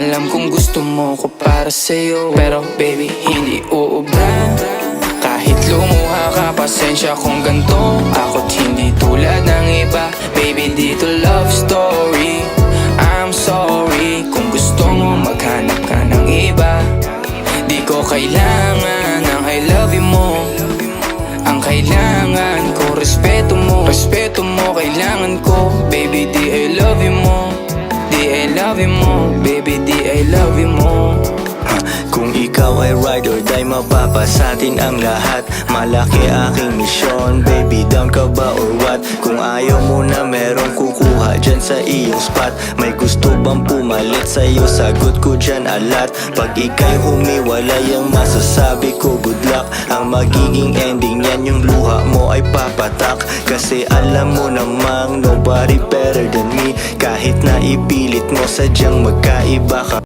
Alam kong gusto mo ko para sa'yo, pero baby hindi uubra. Kahit lumuha ka, pasensya kung ganto. Ako't hindi tulad ng iba. Baby dito love story. I'm sorry kung gusto mo maghanap ka ng iba. Di ko kailangan ng I love you mo. Ang kailangan ko respeto mo. Respeto mo kailangan ko. Baby di I love you mo. Di I love you mo. Baby di I love you mo. Kung ikaw ay ride or die, mapapasatin ang lahat. Malaki aking misyon, baby down ka ba or what? Kung ayaw mo na merong kukuha dyan sa iyong spot. May gusto bang pumalit sa'yo, sagot ko dyan alat. Pag ika'y humiwalay, ang masasabi ko good luck. Ang magiging ending yan, yung luha mo ay papatak. Kasi alam mo namang nobody better than me. Kahit na ipilit mo, sadyang magkaiba ka.